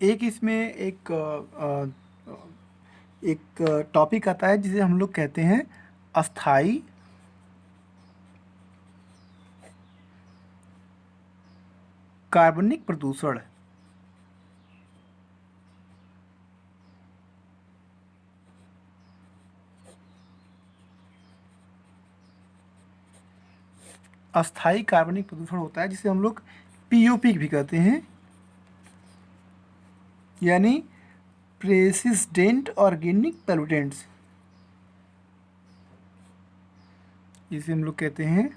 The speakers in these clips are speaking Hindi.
एक इसमें एक टॉपिक आता है जिसे हम लोग कहते हैं अस्थाई कार्बनिक प्रदूषण। अस्थाई कार्बनिक प्रदूषण होता है जिसे हम लोग पीओपी भी कहते हैं, यानी प्रेसिस्टेंट ऑर्गेनिक पोल्यूटेंट्स, जिसे हम लोग कहते हैं।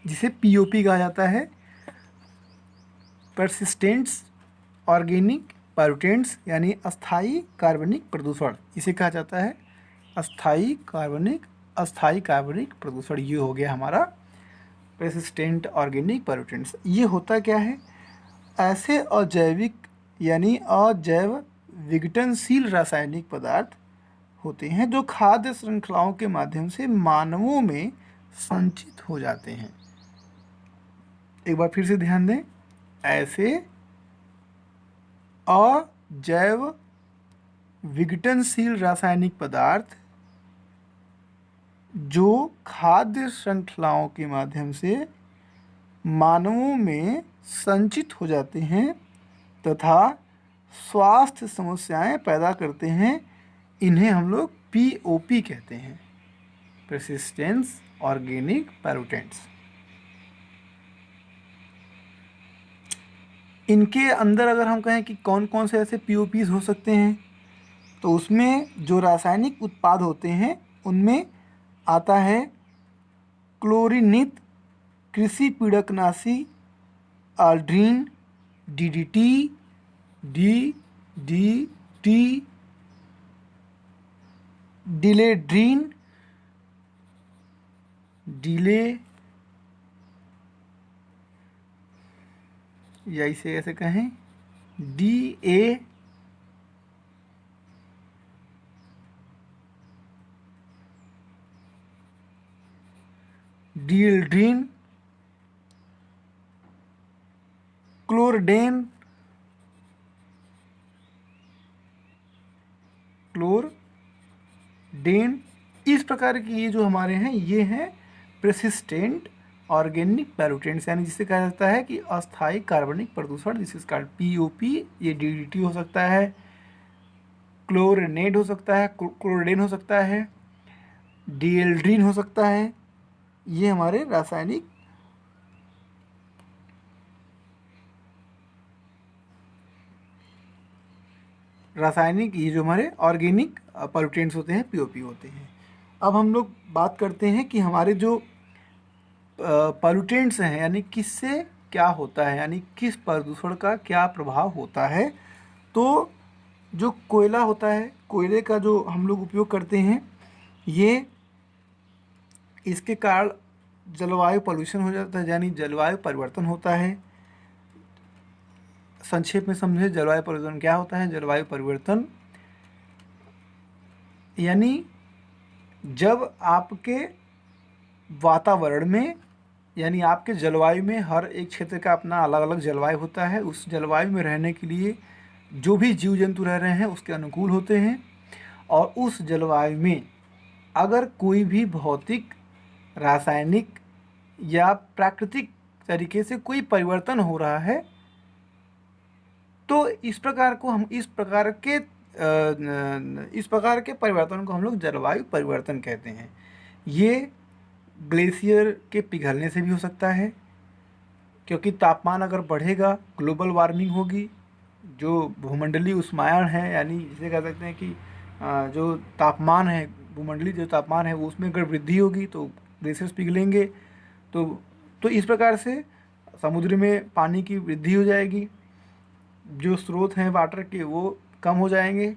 जिसे पीओपी कहा जाता है, परसिस्टेंट्स ऑर्गेनिक पोल्यूटेंट्स, यानी अस्थाई कार्बनिक प्रदूषण इसे कहा जाता है। अस्थाई कार्बनिक प्रदूषण ये हो गया हमारा परसिस्टेंट ऑर्गेनिक पोल्यूटेंट्स। ये होता क्या है? ऐसे अजैविक यानी अजैव विघटनशील रासायनिक पदार्थ होते हैं जो खाद्य श्रृंखलाओं के माध्यम से मानवों में संचित हो जाते हैं। एक बार फिर से ध्यान दें, ऐसे अजैव विघटनशील रासायनिक पदार्थ जो खाद्य श्रृंखलाओं के माध्यम से मानवों में संचित हो जाते हैं तथा स्वास्थ्य समस्याएं पैदा करते हैं, इन्हें हम लोग पीओपी कहते हैं, परसिस्टेंस ऑर्गेनिक पोल्यूटेंट्स। इनके अंदर अगर हम कहें कि कौन कौन से ऐसे पीओपीज हो सकते हैं, तो उसमें जो रासायनिक उत्पाद होते हैं उनमें आता है क्लोरिनित, कृषि पीड़कनाशी, आल्ड्रीन, डीडीटी, डीडीटी, डिलेड्रीन, या इसे ऐसे कहें DA, डिएल्ड्रीन, क्लोरडेन, इस प्रकार की ये जो हमारे हैं ये हैं प्रेसिस्टेंट ऑर्गेनिक पोल्यूटेंट्स, यानी जिसे कहा जाता है कि अस्थायी कार्बनिक प्रदूषण, दिस इज कॉल्ड पीओपी। ये डीडीटी हो सकता है, क्लोरिनेट हो सकता है, क्लोरिडेन हो सकता है, डिएल्ड्रीन हो सकता है। ये हमारे रासायनिक ये जो हमारे ऑर्गेनिक पोल्यूटेंट्स होते हैं, पीओपी होते हैं। अब हम लोग बात करते हैं कि हमारे जो पोल्यूटेंट्स हैं, यानी किससे क्या होता है, यानी किस प्रदूषण का क्या प्रभाव होता है। तो जो कोयला होता है, कोयले का जो हम लोग उपयोग करते हैं, ये इसके कारण जलवायु पॉल्यूशन हो जाता है, यानी जलवायु परिवर्तन होता है। संक्षेप में समझे, जलवायु परिवर्तन क्या होता है? जलवायु परिवर्तन यानी जब आपके वातावरण में, यानी आपके जलवायु में, हर एक क्षेत्र का अपना अलग अलग जलवायु होता है, उस जलवायु में रहने के लिए जो भी जीव जंतु रह रहे हैं उसके अनुकूल होते हैं। और उस जलवायु में अगर कोई भी भौतिक, रासायनिक या प्राकृतिक तरीके से कोई परिवर्तन हो रहा है, तो इस प्रकार के परिवर्तन को हम लोग जलवायु परिवर्तन कहते हैं। ये ग्लेशियर के पिघलने से भी हो सकता है, क्योंकि तापमान अगर बढ़ेगा ग्लोबल वार्मिंग होगी, जो भूमंडलीय उष्मायन है, यानी जिसे कह सकते हैं कि जो तापमान है, भूमंडलीय जो तापमान है वो उसमें अगर वृद्धि होगी तो ग्लेशियर्स पिघलेंगे, तो तो इस प्रकार से समुद्र में पानी की वृद्धि हो जाएगी, जो स्रोत हैं वाटर के वो कम हो जाएंगे।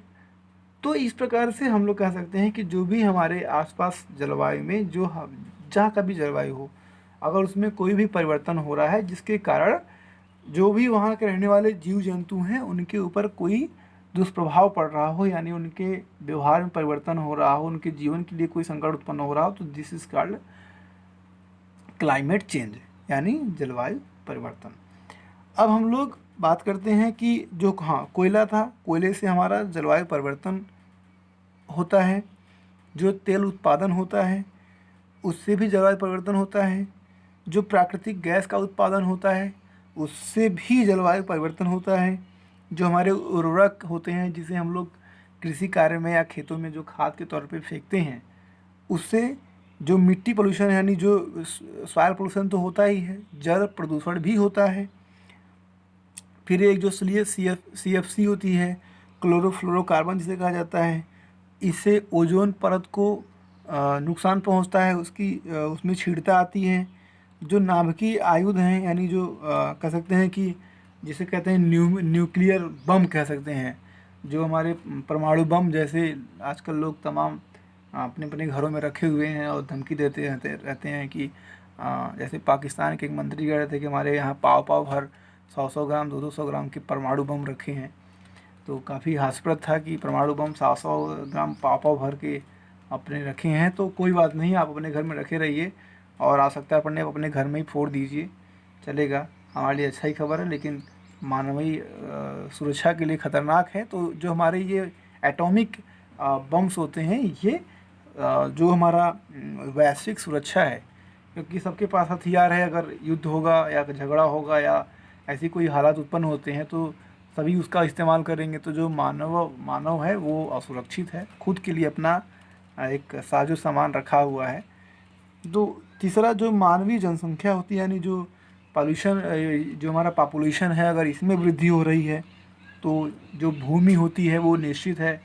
तो इस प्रकार से हम लोग कह सकते हैं कि जो भी हमारे आसपास जलवायु में जो जहाँ का भी जलवायु हो, अगर उसमें कोई भी परिवर्तन हो रहा है जिसके कारण जो भी वहाँ के रहने वाले जीव जंतु हैं उनके ऊपर कोई दुष्प्रभाव पड़ रहा हो, यानी उनके व्यवहार में परिवर्तन हो रहा हो, उनके जीवन के लिए कोई संकट उत्पन्न हो रहा हो, तो this is called climate change, यानी जलवायु परिवर्तन। अब हम लोग बात करते हैं कि जो कोयला था, कोयले से हमारा जलवायु परिवर्तन होता है। जो तेल उत्पादन होता है उससे भी जलवायु परिवर्तन होता है। जो प्राकृतिक गैस का उत्पादन होता है उससे भी जलवायु परिवर्तन होता है। जो हमारे उर्वरक होते हैं जिसे हम लोग कृषि कार्य में या खेतों में जो खाद के तौर पे फेंकते हैं, उससे जो मिट्टी पोल्यूशन यानी जो सॉइल पोल्यूशन तो होता ही है, जल प्रदूषण भी होता है। फिर एक जो CFC होती है, क्लोरोफ्लोरोकार्बन जिसे कहा जाता है, इससे ओजोन परत को नुकसान पहुंचता है, उसमें छींटता आती है। जो नाभिकीय आयुध हैं, यानी जो कह सकते हैं कि जिसे कहते हैं न्यूक्लियर बम कह सकते हैं, जो हमारे परमाणु बम जैसे आजकल लोग तमाम अपने अपने घरों में रखे हुए हैं और धमकी देते रहते हैं कि जैसे पाकिस्तान के एक मंत्री कह रहे थे कि हमारे यहाँ पाव भर 100 ग्राम 200 ग्राम के परमाणु बम रखे हैं। तो काफ़ी हास्यप्रद था कि परमाणु बम 100 ग्राम पाव भर के अपने रखे हैं। तो कोई बात नहीं, आप अपने घर में रखे रहिए और आवश्यकता पड़ने अपने घर में ही फोड़ दीजिए, चलेगा, हमारे लिए अच्छा ही खबर है, लेकिन मानवीय सुरक्षा के लिए ख़तरनाक है। तो जो हमारे ये एटॉमिक बम्स होते हैं, ये जो हमारा वैश्विक सुरक्षा है, क्योंकि सबके पास हथियार है, अगर युद्ध होगा या झगड़ा होगा या ऐसी कोई हालात उत्पन्न होते हैं तो सभी उसका इस्तेमाल करेंगे। तो जो मानव है वो असुरक्षित है, खुद के लिए अपना एक साजो सामान रखा हुआ है। तो तीसरा जो मानवीय जनसंख्या होती है, यानी जो पॉल्यूशन, जो हमारा पॉपुलेशन है, अगर इसमें वृद्धि हो रही है तो जो भूमि होती है वो निश्चित है,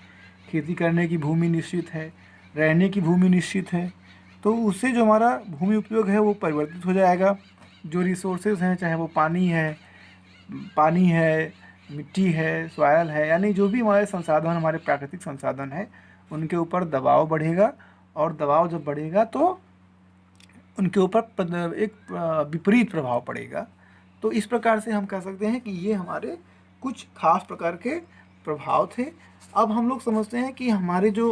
खेती करने की भूमि निश्चित है, रहने की भूमि निश्चित है। तो उससे जो हमारा भूमि उपयोग है वो परिवर्तित हो जाएगा। जो रिसोर्सेज हैं, चाहे वो पानी है, मिट्टी है, सॉयल है, यानी जो भी हमारे संसाधन, हमारे प्राकृतिक संसाधन है, उनके ऊपर दबाव बढ़ेगा। और दबाव जब बढ़ेगा तो उनके ऊपर एक विपरीत प्रभाव पड़ेगा। तो इस प्रकार से हम कह सकते हैं कि ये हमारे कुछ खास प्रकार के प्रभाव थे। अब हम लोग समझते हैं कि हमारे जो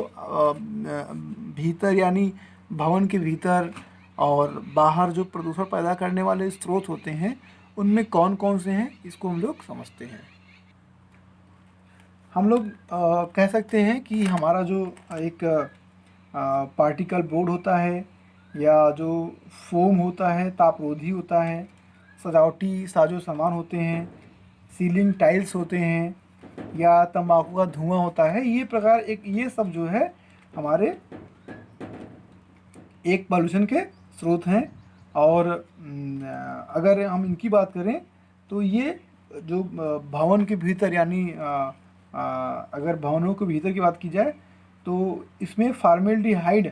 भीतर, यानी भवन के भीतर और बाहर जो प्रदूषण पैदा करने वाले स्रोत होते हैं, उनमें कौन कौन से हैं, इसको हम लोग समझते हैं। हम लोग कह सकते हैं कि हमारा जो एक पार्टिकल बोर्ड होता है, या जो फोम होता है, तापरोधी होता है, सजावटी साजो सामान होते हैं, सीलिंग टाइल्स होते हैं, या तंबाकू का धुआं होता है, ये सब जो है हमारे एक पॉल्यूशन के स्रोत हैं। और अगर हम इनकी बात करें तो ये जो भवन के भीतर, यानी अगर भवनों के भीतर की बात की जाए तो इसमें फॉर्मेल्डिहाइड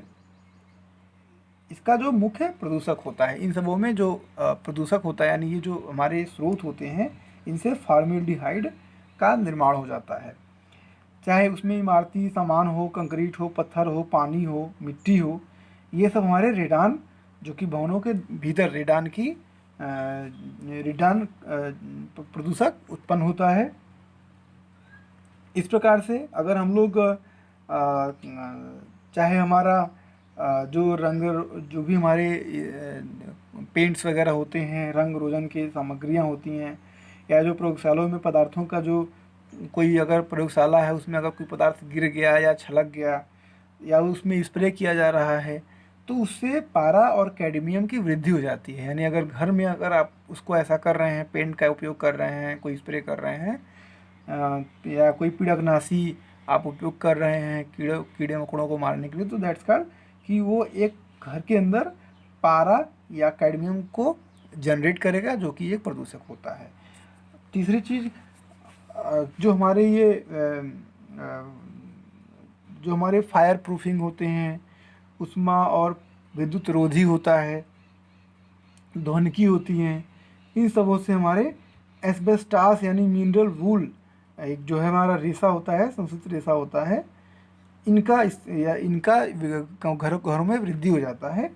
इसका जो मुख्य प्रदूषक होता है। इन सबों में जो प्रदूषक होता है, यानी ये जो हमारे स्रोत होते हैं, इनसे फॉर्मेल्डिहाइड का निर्माण हो जाता है। चाहे उसमें इमारती सामान हो, कंक्रीट हो, पत्थर हो, पानी हो, मिट्टी हो, ये सब हमारे रेडान, जो कि भवनों के भीतर रेडान प्रदूषक उत्पन्न होता है। इस प्रकार से अगर हम लोग चाहे हमारा जो भी हमारे पेंट्स वगैरह होते हैं, रंग रोगन की सामग्रियां होती हैं, या जो प्रयोगशालाओं में पदार्थों का जो कोई अगर प्रयोगशाला है उसमें अगर कोई पदार्थ गिर गया या छलक गया या उसमें स्प्रे किया जा रहा है, तो उससे पारा और कैडमियम की वृद्धि हो जाती है। यानी अगर घर में अगर आप उसको ऐसा कर रहे हैं, पेंट का उपयोग कर रहे हैं, कोई स्प्रे कर रहे हैं, या कोई पीड़कनाशी आप उपयोग कर रहे हैं कीड़े मकोड़ों को मारने के लिए, तो दैट्स कॉल्ड कि वो एक घर के अंदर पारा या कैडमियम को जनरेट करेगा, जो कि एक प्रदूषक होता है। तीसरी चीज़, जो हमारे फायर प्रूफिंग होते हैं, उष्मा और विद्युत रोधी होता है, ध्वनिकी होती हैं, इन सबों से हमारे एस्बेस्टास यानी मिनरल वूल, एक जो है हमारा रेशा होता है, संश्लेषित रेशा होता है, इनका घरों में वृद्धि हो जाता है।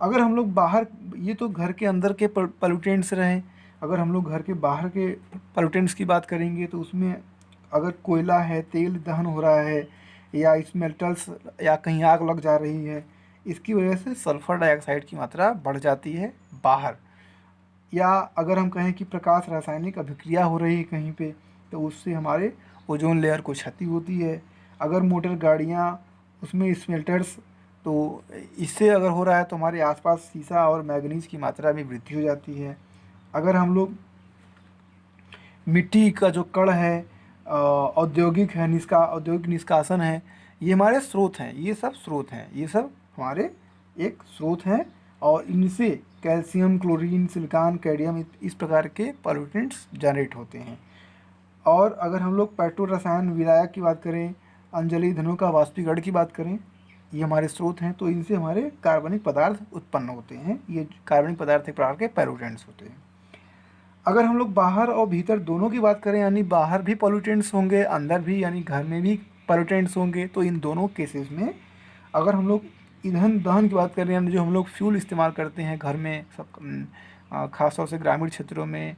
अगर हम लोग बाहर, ये तो घर के अंदर के पॉल्यूटेंट्स रहें, अगर हम लोग घर के बाहर के पॉल्यूटेंट्स की बात करेंगे तो उसमें अगर कोयला है, तेल दहन हो रहा है, या स्मेल्टल्स, या कहीं आग लग जा रही है, इसकी वजह से सल्फ़र डाइऑक्साइड की मात्रा बढ़ जाती है बाहर। या अगर हम कहें कि प्रकाश रासायनिक अभिक्रिया हो रही है कहीं पे, तो उससे हमारे ओजोन लेयर को क्षति होती है। अगर मोटर गाड़ियाँ, उसमें स्मेल्टर्स, तो इससे अगर हो रहा है तो हमारे आसपास सीसा और मैग्नीज की मात्रा में वृद्धि हो जाती है। अगर हम लोग मिट्टी का जो कण है, औद्योगिक निष्कासन है, ये हमारे स्रोत हैं, ये सब स्रोत हैं, ये सब हमारे एक स्रोत हैं, और इनसे कैल्शियम, क्लोरीन, सिलिकॉन, कैडमियम, इस प्रकार के पॉल्यूटेंट्स जनरेट होते हैं। और अगर हम लोग पेट्रो रसायन विलायक की बात करें, अंजलि धनों का वाष्पीकरण की बात करें, ये हमारे स्रोत हैं, तो इनसे हमारे कार्बनिक पदार्थ उत्पन्न होते हैं। ये कार्बनिक पदार्थ एक प्रकार के पॉल्यूटेंट्स होते हैं। अगर हम लोग बाहर और भीतर दोनों की बात करें, यानी बाहर भी पॉल्यूटेंट्स होंगे, अंदर भी, यानी घर में भी पॉल्यूटेंट्स होंगे, तो इन दोनों केसेस में अगर हम लोग ईंधन दहन की बात करें, यानी जो हम लोग फ्यूल इस्तेमाल करते हैं घर में, सब ख़ासतौर से ग्रामीण क्षेत्रों में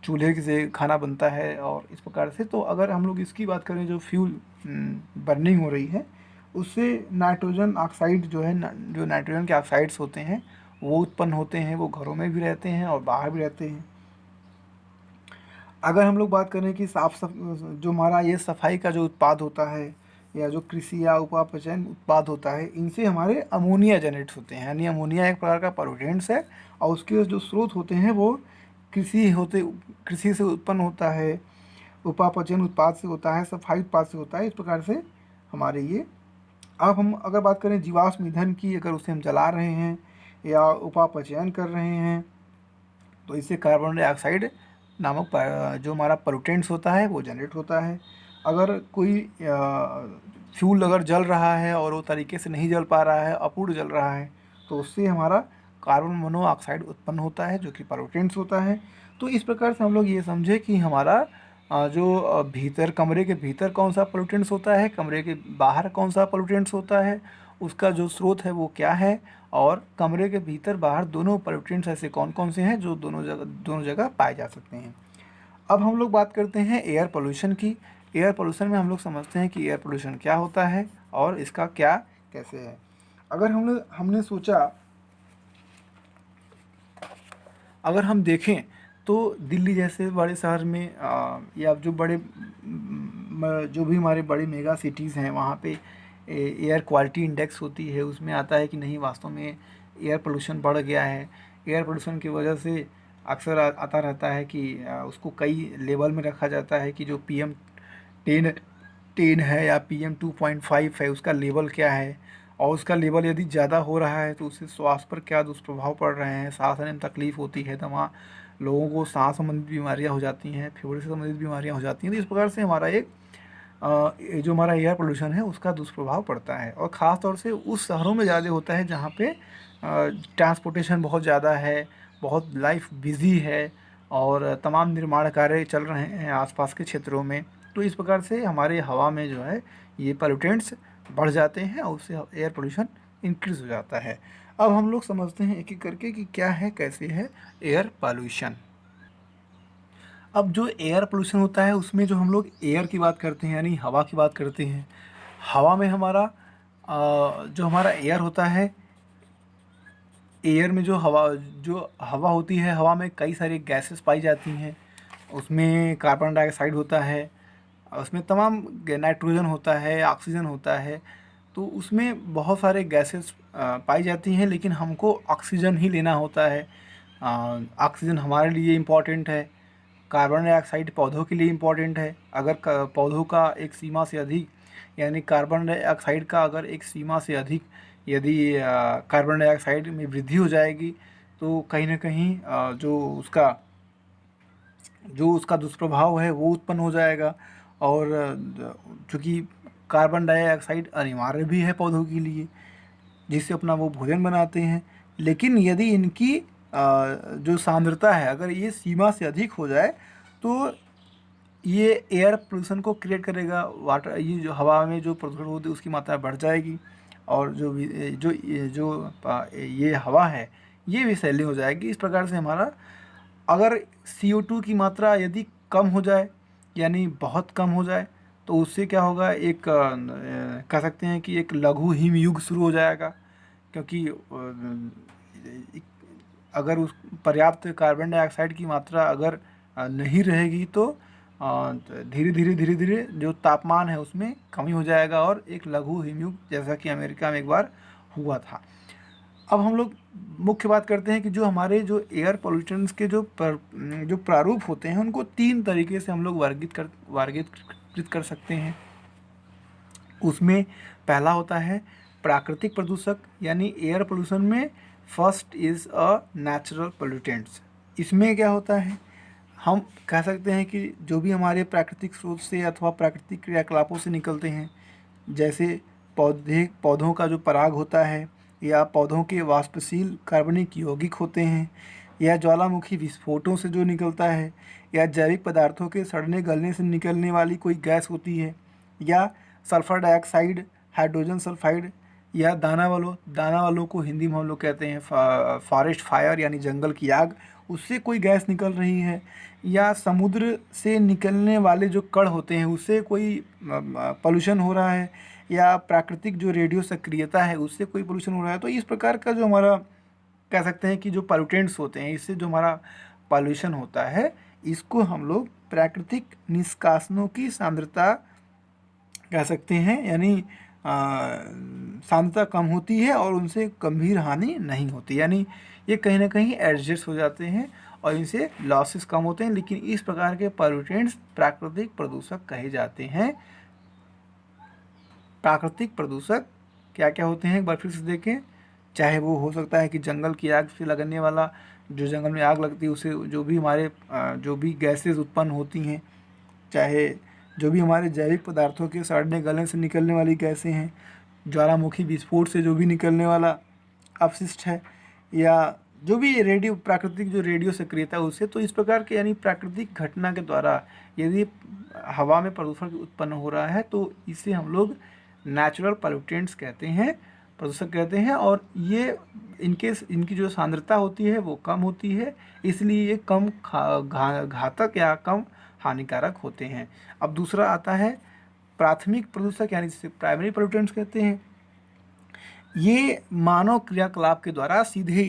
चूल्हे से खाना बनता है और इस प्रकार से, तो अगर हम लोग इसकी बात करें, जो फ्यूल बर्निंग हो रही है, उससे नाइट्रोजन ऑक्साइड जो है, जो नाइट्रोजन के ऑक्साइड्स होते हैं वो उत्पन्न होते हैं। वो घरों में भी रहते हैं और बाहर भी रहते हैं। अगर हम लोग बात करें कि जो हमारा ये सफाई का जो उत्पाद होता है, या जो कृषि या उपापचयन उत्पाद होता है, इनसे हमारे अमोनिया जनरेट होते हैं, यानी अमोनिया एक प्रकार का पॉल्यूटेंट्स है, और उसके जो स्रोत होते हैं वो कृषि से उत्पन्न होता है, उपापचयन उत्पाद से होता है, सफाई उत्पाद से होता है। इस प्रकार से हमारे ये, अब हम अगर बात करें जीवाश्म ईंधन की, अगर उसे हम जला रहे हैं या उपापचयन कर रहे हैं, तो इससे कार्बन डाइऑक्साइड नामक जो हमारा पोल्यूटेंट्स होता है वो जनरेट होता है। अगर कोई फ्यूल अगर जल रहा है और वो तरीके से नहीं जल पा रहा है, अपूर्ण जल रहा है, तो उससे हमारा कार्बन मोनोऑक्साइड उत्पन्न होता है, जो कि पोल्यूटेंट्स होता है। तो इस प्रकार से हम लोग ये समझे कि हमारा जो भीतर, कमरे के भीतर कौन सा पोल्यूटेंट्स होता है, कमरे के बाहर कौन सा पोल्यूटेंट्स होता है, उसका जो स्रोत है वो क्या है, और कमरे के भीतर बाहर दोनों पोल्यूटेंट्स ऐसे कौन कौन से हैं जो दोनों जगह पाए जा सकते हैं। अब हम लोग बात करते हैं एयर पोल्यूशन की। एयर पोल्यूशन में हम लोग समझते हैं कि एयर पोल्यूशन क्या होता है और इसका क्या कैसे है। अगर हमने सोचा, अगर हम देखें तो दिल्ली जैसे बड़े शहर में या जो भी हमारे बड़े मेगा सिटीज़ हैं, वहाँ पे एयर क्वालिटी इंडेक्स होती है, उसमें आता है कि नहीं, वास्तव में एयर पोल्यूशन बढ़ गया है। एयर पोल्यूशन की वजह से अक्सर आता रहता है कि उसको कई लेवल में रखा जाता है कि जो PM10 है या PM2.5 है, उसका लेवल क्या है, और उसका लेवल यदि ज़्यादा हो रहा है तो उससे स्वास्थ्य पर क्या दुष्प्रभाव पड़ रहे हैं। सांस लेने में तकलीफ़ होती है, तो वहाँ लोगों को सांस संबंधित बीमारियाँ हो जाती हैं, फेफड़े से संबंधित बीमारियाँ हो जाती हैं। तो इस प्रकार से हमारा ये जो हमारा एयर पोल्यूशन है उसका दुष्प्रभाव पड़ता है, और ख़ास तौर से उस शहरों में ज़्यादा होता है जहाँ पे ट्रांसपोर्टेशन बहुत ज़्यादा है, बहुत लाइफ बिजी है, और तमाम निर्माण कार्य चल रहे हैं आसपास के क्षेत्रों में। तो इस प्रकार से हमारे हवा में जो है ये पोल्यूटेंट्स बढ़ जाते हैं, और उससे एयर पोल्यूशन इंक्रीज़ हो जाता है। अब हम लोग समझते हैं एक एक करके कि क्या है, कैसे है एयर पोल्यूशन। अब जो एयर पोल्यूशन होता है उसमें जो हम लोग एयर की बात करते हैं, यानी हवा की बात करते हैं, हवा में हमारा जो हमारा एयर होता है, एयर में जो हवा होती है, हवा में कई सारी गैसेस पाई जाती हैं। उसमें कार्बन डाइऑक्साइड होता है, उसमें तमाम नाइट्रोजन होता है, ऑक्सीजन होता है। तो उसमें बहुत सारे गैसेस पाई जाती हैं, लेकिन हमको ऑक्सीजन ही लेना होता है। ऑक्सीजन हमारे लिए इम्पॉर्टेंट है, कार्बन डाइऑक्साइड पौधों के लिए इम्पॉर्टेंट है। अगर पौधों का एक सीमा से अधिक, यानी कार्बन डाइऑक्साइड का अगर एक सीमा से अधिक यदि कार्बन डाइऑक्साइड में वृद्धि हो जाएगी, तो कहीं ना कहीं जो उसका दुष्प्रभाव है वो उत्पन्न हो जाएगा। और चूँकि कार्बन डाइऑक्साइड अनिवार्य भी है पौधों के लिए, जिससे अपना वो भोजन बनाते हैं, लेकिन यदि इनकी जो सांद्रता है अगर ये सीमा से अधिक हो जाए तो ये एयर पोल्यूशन को क्रिएट करेगा। वाटर, ये जो हवा में जो प्रदूषण होती है उसकी मात्रा बढ़ जाएगी, और ये हवा है ये विषैली हो जाएगी। इस प्रकार से हमारा अगर CO2 की मात्रा यदि कम हो जाए, यानी बहुत कम हो जाए, तो उससे क्या होगा, एक कह सकते हैं कि एक लघु हिमयुग शुरू हो जाएगा। क्योंकि अगर उस पर्याप्त कार्बन डाइऑक्साइड की मात्रा अगर नहीं रहेगी तो धीरे धीरे जो तापमान है उसमें कमी हो जाएगा और एक लघु हिमयुग, जैसा कि अमेरिका में एक बार हुआ था। अब हम लोग मुख्य बात करते हैं कि जो हमारे जो एयर पोल्यूशंस के जो प्रारूप होते हैं उनको 3 तरीके से हम लोग वर्गीकृत कर सकते हैं। उसमें पहला होता है प्राकृतिक प्रदूषक, यानी एयर पोल्यूशन में first is a natural pollutants. इसमें क्या होता है, हम कह सकते हैं कि जो भी हमारे प्राकृतिक स्रोत से अथवा प्राकृतिक क्रियाकलापों से निकलते हैं, जैसे पौधों का जो पराग होता है, या पौधों के वाष्पशील कार्बनिक यौगिक होते हैं, या ज्वालामुखी विस्फोटों से जो निकलता है, या जैविक पदार्थों के सड़ने गलने से निकलने वाली कोई गैस होती है, या सल्फर डाइऑक्साइड, हाइड्रोजन सल्फाइड, या दाना वालों को हिंदी में हम लोग कहते हैं फॉरेस्ट फायर, यानी जंगल की आग, उससे कोई गैस निकल रही है, या समुद्र से निकलने वाले जो कण होते हैं उससे कोई पोल्यूशन हो रहा है, या प्राकृतिक जो रेडियो सक्रियता है उससे कोई पोल्यूशन हो रहा है। तो इस प्रकार का जो हमारा कह सकते हैं कि जो पोल्यूटेंट्स होते हैं, इससे जो हमारा पोल्यूशन होता है, इसको हम लोग प्राकृतिक निष्कासनों की सांद्रता कह सकते हैं। यानी सांद्रता कम होती है और उनसे गंभीर हानि नहीं होती, यानी ये कहीं ना कहीं एडजस्ट हो जाते हैं और इनसे लॉसेस कम होते हैं। लेकिन इस प्रकार के पोल्यूटेंट्स प्राकृतिक प्रदूषक कहे जाते हैं। प्राकृतिक प्रदूषक क्या क्या होते हैं एक बार फिर से देखें। चाहे वो हो सकता है कि जंगल की आग से लगने वाला, जो जंगल में आग लगती है उससे जो भी हमारे जो भी गैसेस उत्पन्न होती हैं, चाहे जो भी हमारे जैविक पदार्थों के सड़ने गलने से निकलने वाली गैसें हैं, ज्वालामुखी विस्फोट से जो भी निकलने वाला अपशिष्ट है, या जो भी प्राकृतिक जो रेडियो सक्रियता है उससे। तो इस प्रकार के यानी प्राकृतिक घटना के द्वारा यदि हवा में प्रदूषण उत्पन्न हो रहा है तो इसे हम लोग नेचुरल पोल्यूटेंट्स कहते हैं, प्रदूषक कहते हैं। और ये इनकी जो सांद्रता होती है वो कम होती है, इसलिए ये कम घातक या कम हानिकारक होते हैं। अब दूसरा आता है प्राथमिक प्रदूषक, यानी जिसे प्राइमरी पोल्यूटेंट्स कहते हैं। ये मानव क्रियाकलाप के द्वारा सीधे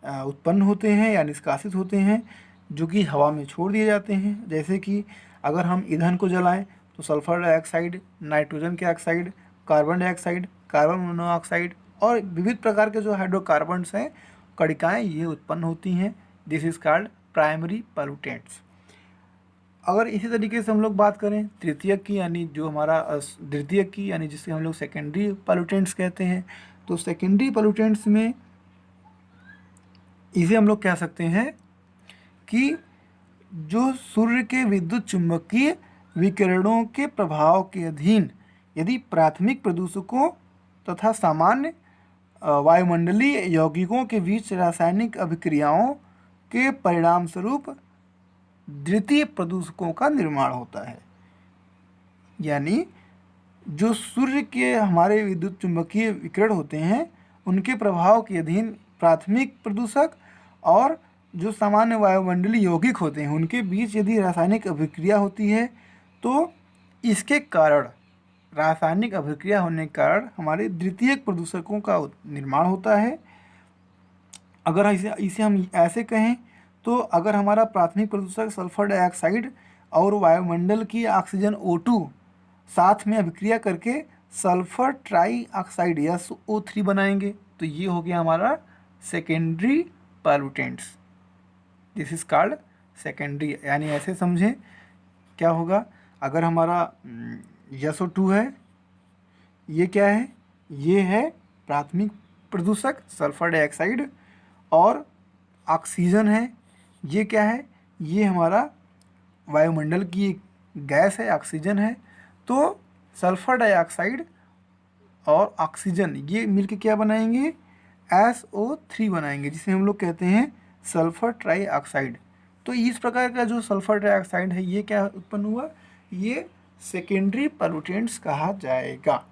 उत्पन्न होते हैं या निष्कासित होते हैं, जो कि हवा में छोड़ दिए जाते हैं। जैसे कि अगर हम ईंधन को जलाएं तो सल्फर डाइऑक्साइड, नाइट्रोजन के oxide, carbon dioxide, carbon monoxide और विविध प्रकार के जो हाइड्रोकार्बन्स हैं, कणिकाएं, ये उत्पन्न होती हैं। This is called primary pollutants. अगर इसी तरीके से हम लोग बात करें तृतीयक की, यानी जो हमारा द्वितीयक की, यानी जिसे हम लोग सेकेंडरी पोल्यूटेंट्स कहते हैं, तो सेकेंडरी पोल्यूटेंट्स में इसे हम लोग कह सकते हैं कि जो सूर्य के विद्युत चुंबकीय विकिरणों के प्रभाव के अधीन यदि प्राथमिक प्रदूषकों तथा सामान्य वायुमंडलीय यौगिकों के बीच रासायनिक अभिक्रियाओं के परिणाम स्वरूप द्वितीय प्रदूषकों का निर्माण होता है। यानी जो सूर्य के हमारे विद्युत चुंबकीय विकिरण होते हैं उनके प्रभाव के अधीन प्राथमिक प्रदूषक और जो सामान्य वायुमंडलीय यौगिक होते हैं उनके बीच यदि रासायनिक अभिक्रिया होती है तो इसके कारण, रासायनिक अभिक्रिया होने के कारण हमारे द्वितीयक प्रदूषकों का निर्माण होता है। अगर इसे हम ऐसे कहें तो अगर हमारा प्राथमिक प्रदूषक सल्फर डाइऑक्साइड और वायुमंडल की ऑक्सीजन O2 साथ में अभिक्रिया करके सल्फर ट्राई ऑक्साइड या SO3 बनाएंगे तो ये हो गया हमारा secondary pollutants. This is called secondary. यानी ऐसे समझें क्या होगा, अगर हमारा SO2 है, ये क्या है, ये है प्राथमिक प्रदूषक सल्फर डाइऑक्साइड, और ऑक्सीजन है, ये क्या है, ये हमारा वायुमंडल की एक गैस है, ऑक्सीजन है। तो सल्फर डाइऑक्साइड और ऑक्सीजन ये मिलके क्या बनाएंगे, SO3 बनाएंगे, जिसे हम लोग कहते हैं सल्फर ट्राईऑक्साइड। तो इस प्रकार का जो सल्फर ट्राईऑक्साइड है ये क्या उत्पन्न हुआ, ये सेकेंडरी पॉल्यूटेंट्स कहा जाएगा।